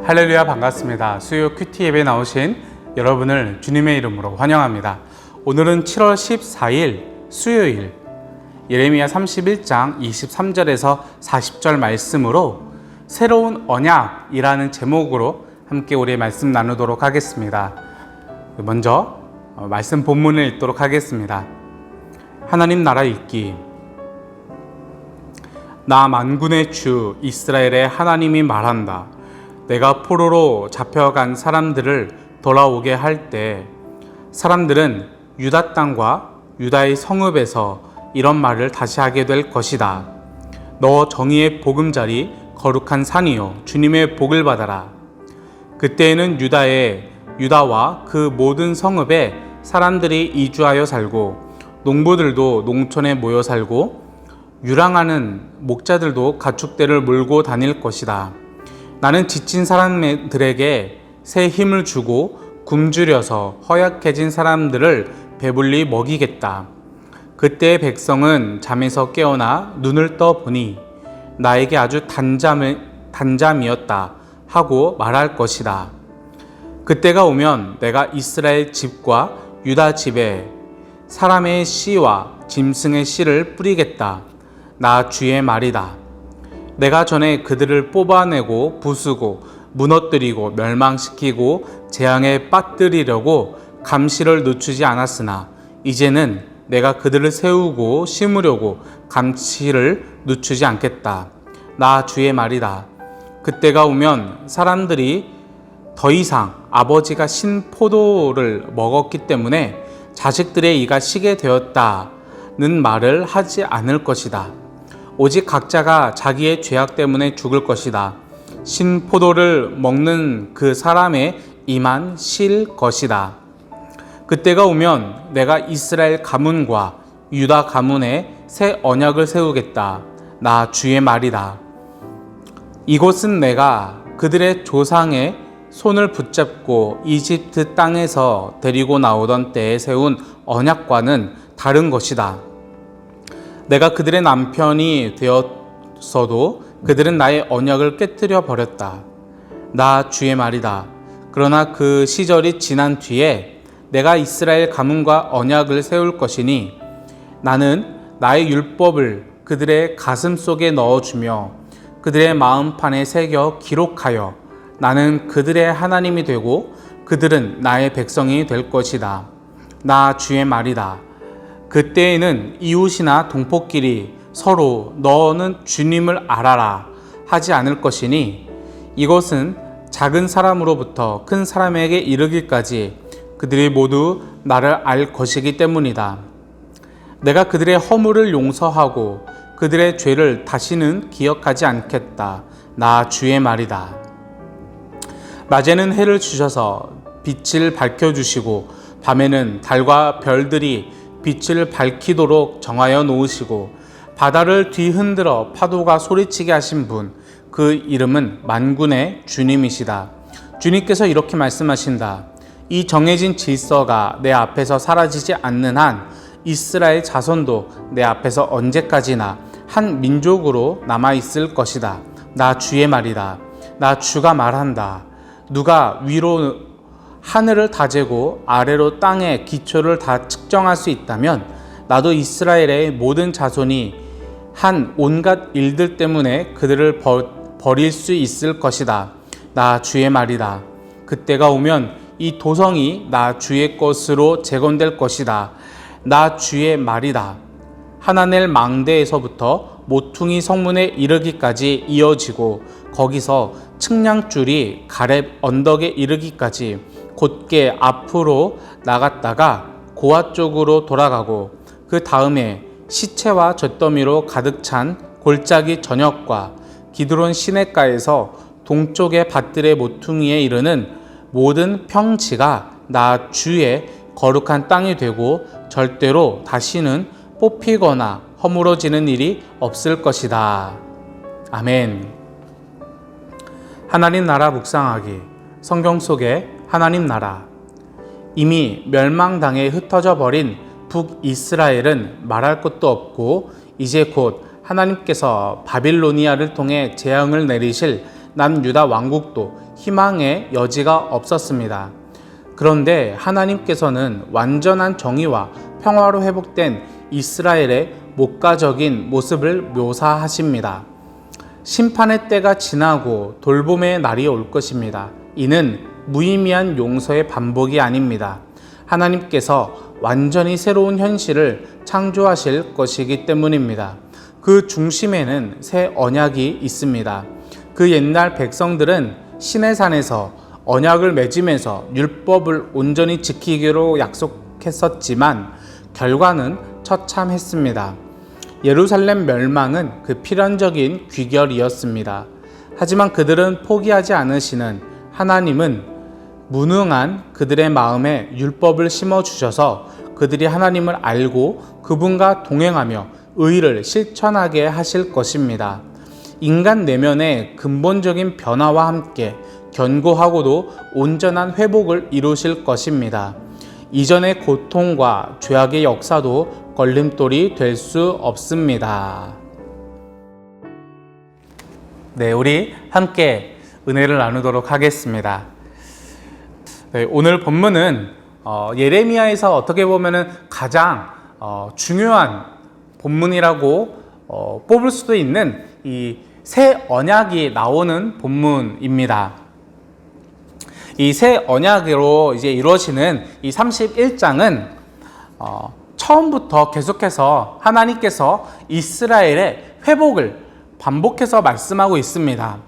할렐루야, 반갑습니다. 수요 큐티 예배에 나오신 여러분을 주님의 이름으로 환영합니다. 오늘은 7월 14일 수요일, 예레미야 31장 23절에서 40절 말씀으로 새로운 언약이라는 제목으로 함께 우리의 말씀 나누도록 하겠습니다. 먼저 말씀 본문을 읽도록 하겠습니다. 하나님 나라 읽기. 나 만군의 주 이스라엘의 하나님이 말한다. 내가 포로로 잡혀간 사람들을 돌아오게 할 때 사람들은 유다 땅과 유다의 성읍에서 이런 말을 다시 하게 될 것이다. 너 정의의 보금자리 거룩한 산이요 주님의 복을 받아라. 그때에는 유다와 그 모든 성읍에 사람들이 이주하여 살고 농부들도 농촌에 모여 살고 유랑하는 목자들도 가축대를 몰고 다닐 것이다. 나는 지친 사람들에게 새 힘을 주고 굶주려서 허약해진 사람들을 배불리 먹이겠다. 그때 백성은 잠에서 깨어나 눈을 떠 보니 나에게 아주 단잠이었다 하고 말할 것이다. 그때가 오면 내가 이스라엘 집과 유다 집에 사람의 씨와 짐승의 씨를 뿌리겠다. 나 주의 말이다. 내가 전에 그들을 뽑아내고 부수고 무너뜨리고 멸망시키고 재앙에 빠뜨리려고 감시를 늦추지 않았으나 이제는 내가 그들을 세우고 심으려고 감시를 늦추지 않겠다. 나 주의 말이다. 그때가 오면 사람들이 더 이상 아버지가 신 포도를 먹었기 때문에 자식들의 이가 시게 되었다는 말을 하지 않을 것이다. 오직 각자가 자기의 죄악 때문에 죽을 것이다. 신 포도를 먹는 그 사람의 이만 실 것이다. 그때가 오면 내가 이스라엘 가문과 유다 가문에 새 언약을 세우겠다. 나 주의 말이다. 이곳은 내가 그들의 조상의 손을 붙잡고 이집트 땅에서 데리고 나오던 때에 세운 언약과는 다른 것이다. 내가 그들의 남편이 되었어도 그들은 나의 언약을 깨뜨려 버렸다. 나 주의 말이다. 그러나 그 시절이 지난 뒤에 내가 이스라엘 가문과 언약을 세울 것이니 나는 나의 율법을 그들의 가슴 속에 넣어주며 그들의 마음판에 새겨 기록하여 나는 그들의 하나님이 되고 그들은 나의 백성이 될 것이다. 나 주의 말이다. 그때에는 이웃이나 동포끼리 서로 너는 주님을 알아라 하지 않을 것이니 이것은 작은 사람으로부터 큰 사람에게 이르기까지 그들이 모두 나를 알 것이기 때문이다. 내가 그들의 허물을 용서하고 그들의 죄를 다시는 기억하지 않겠다. 나 주의 말이다. 낮에는 해를 주셔서 빛을 밝혀주시고 밤에는 달과 별들이 빛을 밝히도록 정하여 놓으시고 바다를 뒤흔들어 파도가 소리치게 하신 분, 그 이름은 만군의 주님이시다. 주님께서 이렇게 말씀하신다. 이 정해진 질서가 내 앞에서 사라지지 않는 한 이스라엘 자손도 내 앞에서 언제까지나 한 민족으로 남아있을 것이다. 나 주의 말이다. 나 주가 말한다. 누가 위로 하늘을 다 재고 아래로 땅의 기초를 다 측정할 수 있다면 나도 이스라엘의 모든 자손이 한 온갖 일들 때문에 그들을 버릴 수 있을 것이다. 나 주의 말이다. 그때가 오면 이 도성이 나 주의 것으로 재건될 것이다. 나 주의 말이다. 하나넬 망대에서부터 모퉁이 성문에 이르기까지 이어지고 거기서 측량줄이 가렙 언덕에 이르기까지 곧게 앞으로 나갔다가 고아 쪽으로 돌아가고 그 다음에 시체와 젖더미로 가득 찬 골짜기 전역과 기드론 시냇가에서 동쪽의 밭들의 모퉁이에 이르는 모든 평지가 나 주의 거룩한 땅이 되고 절대로 다시는 뽑히거나 허물어지는 일이 없을 것이다. 아멘. 하나님 나라 묵상하기. 성경 속에 하나님 나라. 이미 멸망당해 흩어져 버린 북이스라엘은 말할 것도 없고 이제 곧 하나님께서 바빌로니아를 통해 재앙을 내리실 남유다 왕국도 희망의 여지가 없었습니다. 그런데 하나님께서는 완전한 정의와 평화로 회복된 이스라엘의 목가적인 모습을 묘사하십니다. 심판의 때가 지나고 돌봄의 날이 올 것입니다. 이는 무의미한 용서의 반복이 아닙니다. 하나님께서 완전히 새로운 현실을 창조하실 것이기 때문입니다. 그 중심에는 새 언약이 있습니다. 그 옛날 백성들은 시내산에서 언약을 맺으면서 율법을 온전히 지키기로 약속했었지만 결과는 처참했습니다. 예루살렘 멸망은 그 필연적인 귀결이었습니다. 하지만 그들은 포기하지 않으시는 하나님은 무능한 그들의 마음에 율법을 심어주셔서 그들이 하나님을 알고 그분과 동행하며 의를 실천하게 하실 것입니다. 인간 내면의 근본적인 변화와 함께 견고하고도 온전한 회복을 이루실 것입니다. 이전의 고통과 죄악의 역사도 걸림돌이 될 수 없습니다. 네, 우리 함께 은혜를 나누도록 하겠습니다. 네, 오늘 본문은 예레미야에서 어떻게 보면 가장 중요한 본문이라고 뽑을 수도 있는 이 새 언약이 나오는 본문입니다. 이 새 언약으로 이제 이루어지는 이 31장은 처음부터 계속해서 하나님께서 이스라엘의 회복을 반복해서 말씀하고 있습니다.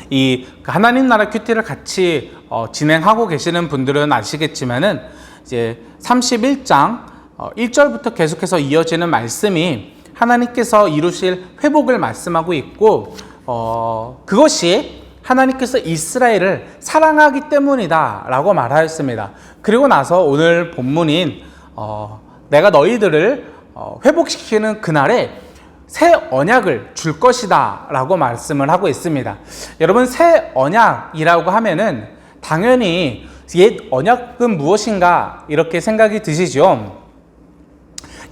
이 하나님 나라 큐티를 같이 진행하고 계시는 분들은 아시겠지만은 이제 31장 1절부터 계속해서 이어지는 말씀이 하나님께서 이루실 회복을 말씀하고 있고 그것이 하나님께서 이스라엘을 사랑하기 때문이다 라고 말하였습니다. 그리고 나서 오늘 본문인 내가 너희들을 회복시키는 그날에 새 언약을 줄 것이다 라고 말씀을 하고 있습니다. 여러분, 새 언약이라고 하면은 당연히 옛 언약은 무엇인가 이렇게 생각이 드시죠.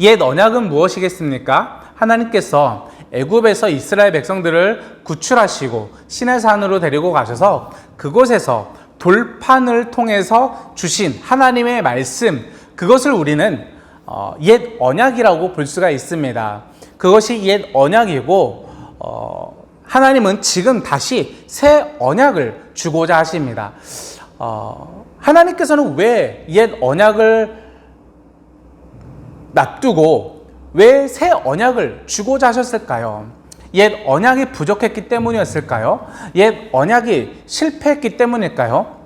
옛 언약은 무엇이겠습니까? 하나님께서 애굽에서 이스라엘 백성들을 구출하시고 시내산으로 데리고 가셔서 그곳에서 돌판을 통해서 주신 하나님의 말씀, 그것을 우리는 옛 언약이라고 볼 수가 있습니다. 그것이 옛 언약이고 하나님은 지금 다시 새 언약을 주고자 하십니다. 하나님께서는 왜 옛 언약을 놔두고 왜 새 언약을 주고자 하셨을까요? 옛 언약이 부족했기 때문이었을까요? 옛 언약이 실패했기 때문일까요?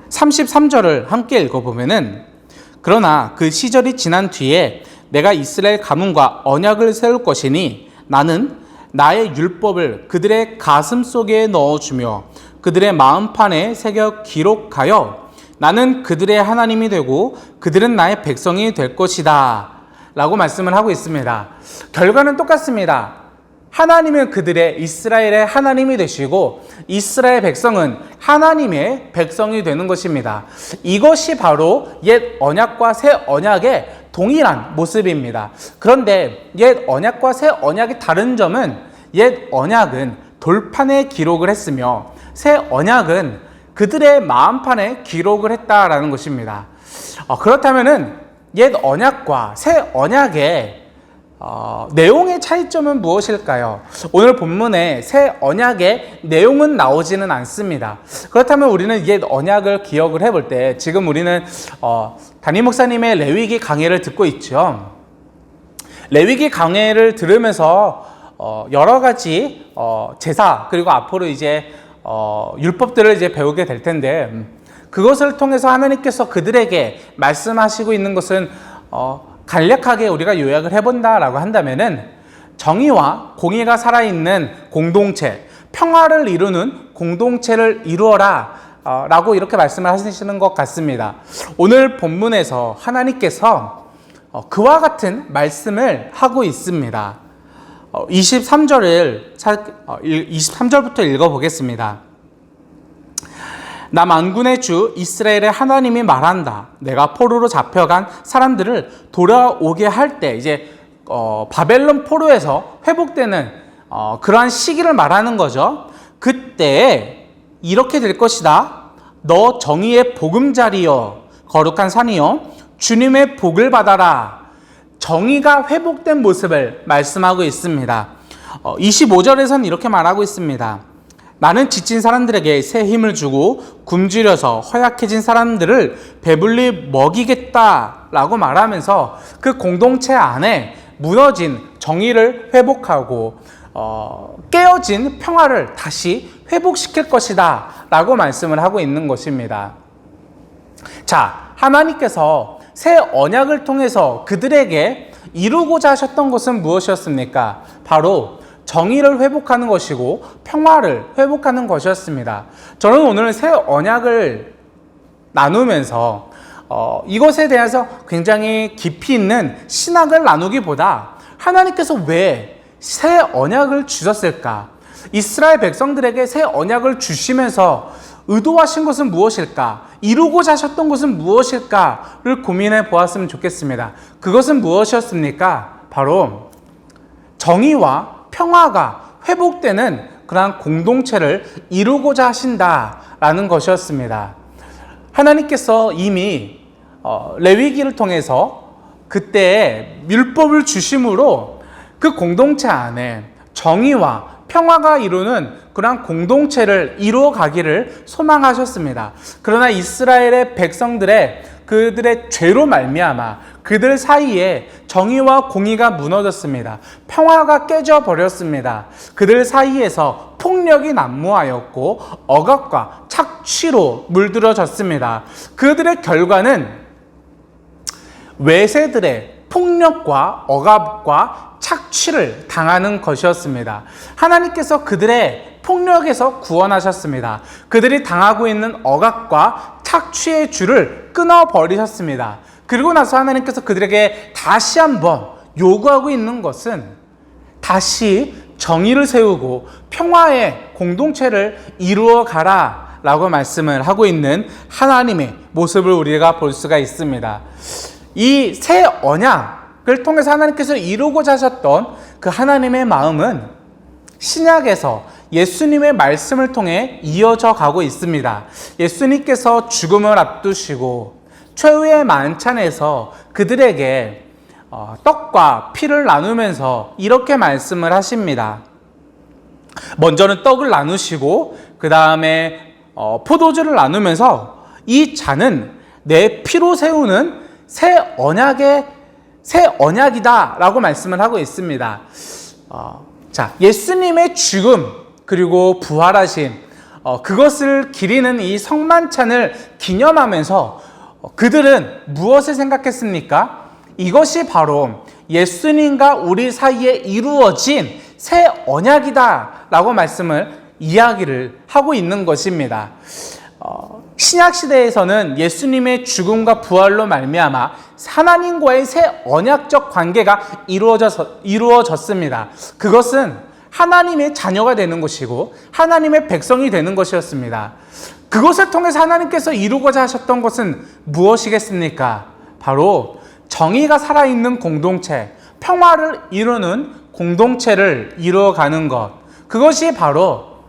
33절을 함께 읽어보면은 그러나 그 시절이 지난 뒤에 내가 이스라엘 가문과 언약을 세울 것이니 나는 나의 율법을 그들의 가슴 속에 넣어주며 그들의 마음판에 새겨 기록하여 나는 그들의 하나님이 되고 그들은 나의 백성이 될 것이다 라고 말씀을 하고 있습니다. 결과는 똑같습니다. 하나님은 그들의 이스라엘의 하나님이 되시고 이스라엘 백성은 하나님의 백성이 되는 것입니다. 이것이 바로 옛 언약과 새 언약의 동일한 모습입니다. 그런데 옛 언약과 새 언약의 다른 점은 옛 언약은 돌판에 기록을 했으며 새 언약은 그들의 마음판에 기록을 했다라는 것입니다. 그렇다면은 옛 언약과 새 언약의 내용의 차이점은 무엇일까요? 오늘 본문에 새 언약의 내용은 나오지는 않습니다. 그렇다면 우리는 옛 언약을 기억을 해볼 때 지금 우리는 담임 목사님의 레위기 강해를 듣고 있죠. 레위기 강해를 들으면서 여러 가지 제사 그리고 앞으로 이제 율법들을 이제 배우게 될 텐데 그것을 통해서 하나님께서 그들에게 말씀하시고 있는 것은 간략하게 우리가 요약을 해본다라고 한다면은 정의와 공의가 살아있는 공동체, 평화를 이루는 공동체를 이루어라 라고 이렇게 말씀을 하시는 것 같습니다. 오늘 본문에서 하나님께서 그와 같은 말씀을 하고 있습니다. 23절부터 읽어보겠습니다. 나 만군의 주 이스라엘의 하나님이 말한다. 내가 포로로 잡혀간 사람들을 돌아오게 할 때, 이제 바벨론 포로에서 회복되는 그러한 시기를 말하는 거죠. 그때 이렇게 될 것이다. 너 정의의 보금자리여 거룩한 산이여 주님의 복을 받아라. 정의가 회복된 모습을 말씀하고 있습니다. 25절에서는 이렇게 말하고 있습니다. 나는 지친 사람들에게 새 힘을 주고 굶주려서 허약해진 사람들을 배불리 먹이겠다라고 말하면서 그 공동체 안에 무너진 정의를 회복하고 깨어진 평화를 다시 회복시킬 것이다 라고 말씀을 하고 있는 것입니다. 자, 하나님께서 새 언약을 통해서 그들에게 이루고자 하셨던 것은 무엇이었습니까? 바로 정의를 회복하는 것이고 평화를 회복하는 것이었습니다. 저는 오늘 새 언약을 나누면서 이것에 대해서 굉장히 깊이 있는 신학을 나누기보다 하나님께서 왜 새 언약을 주셨을까? 이스라엘 백성들에게 새 언약을 주시면서 의도하신 것은 무엇일까? 이루고자 하셨던 것은 무엇일까를 고민해 보았으면 좋겠습니다. 그것은 무엇이었습니까? 바로 정의와 평화가 회복되는 그러한 공동체를 이루고자 하신다라는 것이었습니다. 하나님께서 이미 레위기를 통해서 그때 율법을 주심으로 그 공동체 안에 정의와 평화가 이루는 그러한 공동체를 이루어 가기를 소망하셨습니다. 그러나 이스라엘의 백성들의 그들의 죄로 말미암아 그들 사이에 정의와 공의가 무너졌습니다. 평화가 깨져 버렸습니다. 그들 사이에서 폭력이 난무하였고 억압과 착취로 물들어졌습니다. 그들의 결과는 외세들의 폭력과 억압과 착취를 당하는 것이었습니다. 하나님께서 그들의 폭력에서 구원하셨습니다. 그들이 당하고 있는 억압과 착취의 줄을 끊어버리셨습니다. 그리고 나서 하나님께서 그들에게 다시 한번 요구하고 있는 것은 다시 정의를 세우고 평화의 공동체를 이루어 가라 라고 말씀을 하고 있는 하나님의 모습을 우리가 볼 수가 있습니다. 이 새 언약을 통해서 하나님께서 이루고자 하셨던 그 하나님의 마음은 신약에서 예수님의 말씀을 통해 이어져 가고 있습니다. 예수님께서 죽음을 앞두시고 최후의 만찬에서 그들에게 떡과 피를 나누면서 이렇게 말씀을 하십니다. 먼저는 떡을 나누시고 그 다음에 포도주를 나누면서 이 잔은 내 피로 세우는 새 언약이다 라고 말씀을 하고 있습니다. 자, 예수님의 죽음 그리고 부활하심 그것을 기리는 이 성만찬을 기념하면서 그들은 무엇을 생각했습니까? 이것이 바로 예수님과 우리 사이에 이루어진 새 언약이다 라고 이야기를 하고 있는 것입니다. 신약시대에서는 예수님의 죽음과 부활로 말미암아 하나님과의 새 언약적 관계가 이루어졌습니다. 그것은 하나님의 자녀가 되는 것이고 하나님의 백성이 되는 것이었습니다. 그것을 통해서 하나님께서 이루고자 하셨던 것은 무엇이겠습니까? 바로 정의가 살아있는 공동체, 평화를 이루는 공동체를 이루어가는 것. 그것이 바로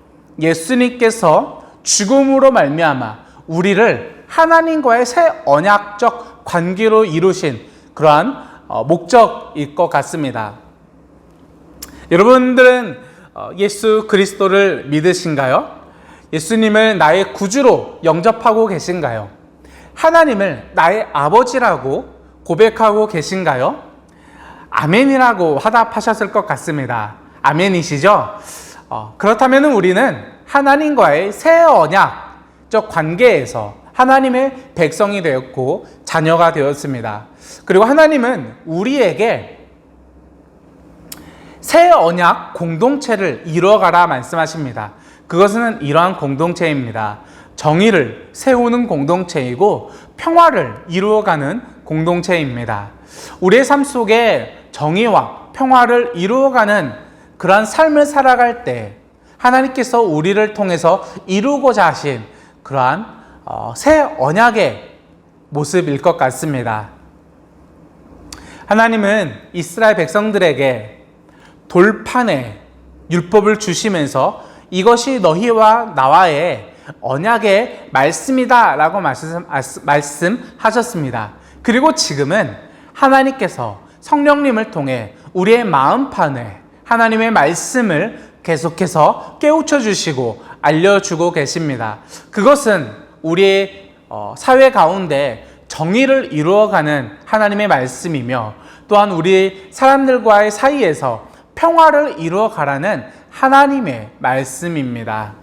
예수님께서 죽음으로 말미암아 우리를 하나님과의 새 언약적 관계로 이루신 그러한 목적일 것 같습니다. 여러분들은 예수 그리스도를 믿으신가요? 예수님을 나의 구주로 영접하고 계신가요? 하나님을 나의 아버지라고 고백하고 계신가요? 아멘이라고 화답하셨을 것 같습니다. 아멘이시죠? 그렇다면 우리는 하나님과의 새 언약적 관계에서 하나님의 백성이 되었고 자녀가 되었습니다. 그리고 하나님은 우리에게 새 언약 공동체를 이루어가라 말씀하십니다. 그것은 이러한 공동체입니다. 정의를 세우는 공동체이고 평화를 이루어가는 공동체입니다. 우리의 삶 속에 정의와 평화를 이루어가는 그러한 삶을 살아갈 때 하나님께서 우리를 통해서 이루고자 하신 그러한 새 언약의 모습일 것 같습니다. 하나님은 이스라엘 백성들에게 돌판에 율법을 주시면서 이것이 너희와 나와의 언약의 말씀이다 라고 말씀하셨습니다. 그리고 지금은 하나님께서 성령님을 통해 우리의 마음판에 하나님의 말씀을 계속해서 깨우쳐 주시고 알려주고 계십니다. 그것은 우리의 사회 가운데 정의를 이루어가는 하나님의 말씀이며 또한 우리 사람들과의 사이에서 평화를 이루어가라는 하나님의 말씀입니다.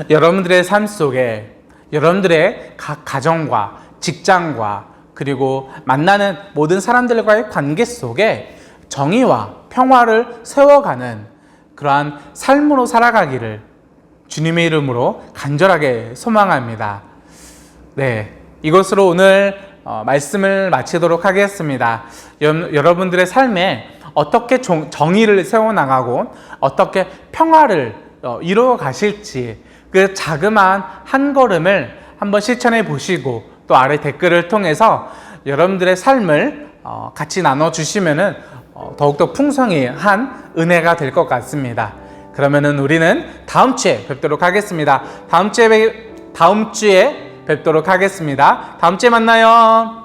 여러분들의 삶 속에 여러분들의 각 가정과 직장과 그리고 만나는 모든 사람들과의 관계 속에 정의와 평화를 세워가는 그러한 삶으로 살아가기를 주님의 이름으로 간절하게 소망합니다. 네, 이것으로 오늘 말씀을 마치도록 하겠습니다. 여러분들의 삶에 어떻게 정의를 세워나가고 어떻게 평화를 이루어 가실지 그 자그마한 한 걸음을 한번 실천해 보시고 또 아래 댓글을 통해서 여러분들의 삶을 같이 나눠주시면은 더욱더 풍성한 은혜가 될 것 같습니다. 그러면은 우리는 다음 주에 뵙도록 하겠습니다. 다음 주에 뵙도록 하겠습니다. 다음 주에 만나요.